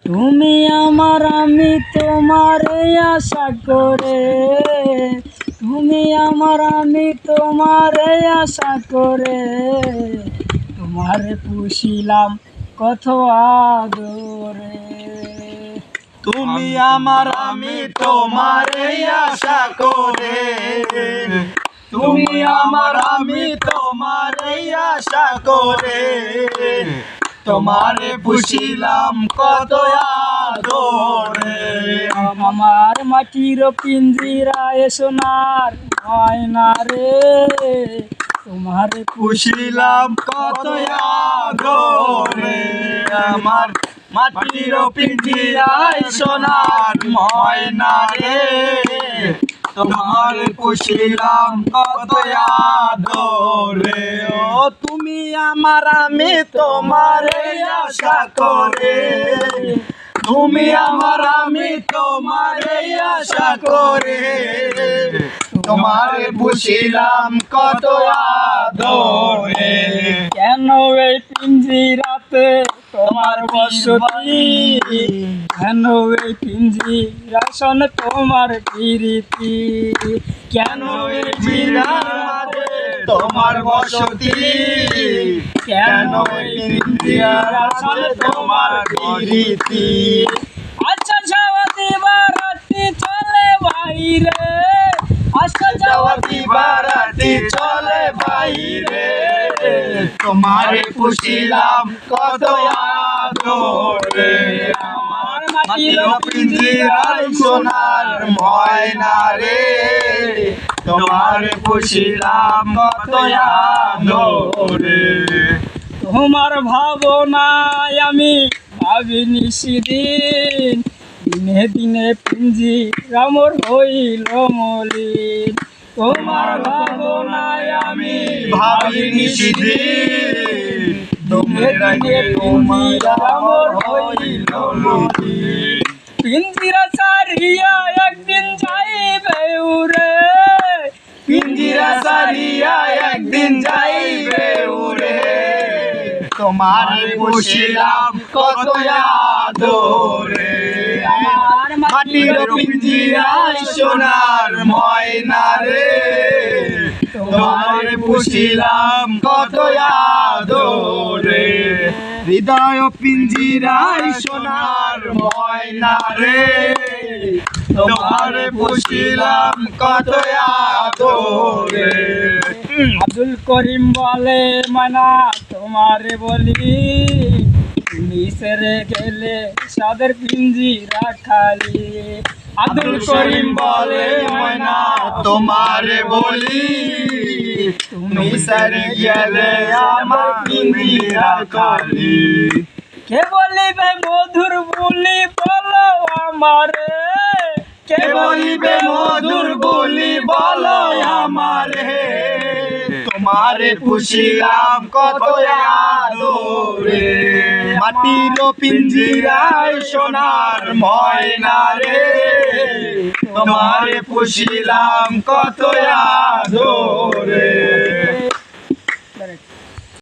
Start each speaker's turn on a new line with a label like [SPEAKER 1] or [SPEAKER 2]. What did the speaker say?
[SPEAKER 1] তুমি আমার আমি তোমারে আশা করে, তুমি আমার আমি তোমারে আশা করে, তোমারে পুষিলাম কত আদরে।
[SPEAKER 2] তুমি আমার আমি তোমারে আশা করে, তুমি আমার আমি তোমারে আশা করে, তোমারে পুষিলাম কত আদরে।
[SPEAKER 1] আমার মাটির পিঞ্জিরায় সোনার ময়না রে, তোমারে
[SPEAKER 2] পুষিলাম কত আদরে। আমার মাটির পিঞ্জিরায় সোনার ময়না রে, তোমারে পুষিলাম কত আদরে। ও তুমি আমার আমি তোমারে আশা করে, তুমি আমার আমি তোমারে আশা করে, তোমারে পুষিলাম কত আদরে।
[SPEAKER 1] কেন এই পিঞ্জিরাতে তোমার বসতি, কেন এই পিঞ্জিরাসন তোমার প্রীতি, কেন এই
[SPEAKER 2] পিঞ্জিরাতে তোমার বসতি, কেন এই পিঞ্জিরাসন তোমার প্রীতি।
[SPEAKER 1] আচ্ছা যাওয়া দিবারাতি চলে বাইরে, আচ্ছা
[SPEAKER 2] যাওয়া দিবারাতি চলে বাইরে, তোমারে পুষিলাম কত আদরে। আমার মাটির পিঞ্জিরায় সোনার ময়না রে, তোমারে পুষিলাম কত আদরে।
[SPEAKER 1] তোমার ভাবনায় আমি ভাবিনি সেদিন, দিনে দিনে পিঞ্জিরা মোর হইল মলিন।
[SPEAKER 2] তোমার ভাবনায় আমি ভাবিনি সেদিন,
[SPEAKER 1] দিনে দিনে পিঞ্জিরা মোর হইল মলিন। পিঞ্জিরা ছাড়িয়া একদিন যাইবে উড়ে,
[SPEAKER 2] পিঞ্জিরা ছাড়িয়া একদিন যাইবে উড়ে, তোমারে পুষিলাম কত আদরে।
[SPEAKER 1] আমার
[SPEAKER 2] মাটির পিঞ্জিরায় সোনার ময়না রে, তোমারে পুষিলাম কত আদরে। হৃদয় পিঞ্জিরায় সোনার ময়না রে, তোমারে পুষিলাম কত আদরে।
[SPEAKER 1] আব্দুল করিম বলে ময়না তোমারে বলি, তুমি সেরে গেলে সাদের পিঞ্জিরা খালি।
[SPEAKER 2] আব্দুল করিম বলে ময়না তোমারে বলি, তুমি সারে গেলে আমার পিঞ্জিরা খালি।
[SPEAKER 1] কে বলিবে মধুর বলি বলো আমারে,
[SPEAKER 2] কে বলিবে মধুর বলি বলো আমারে, তোমারে পুষিলাম কত আদরে। মাটির পিঞ্জিরায় সোনার ময়না রে, তোমারে পুষিলাম কত আদরে।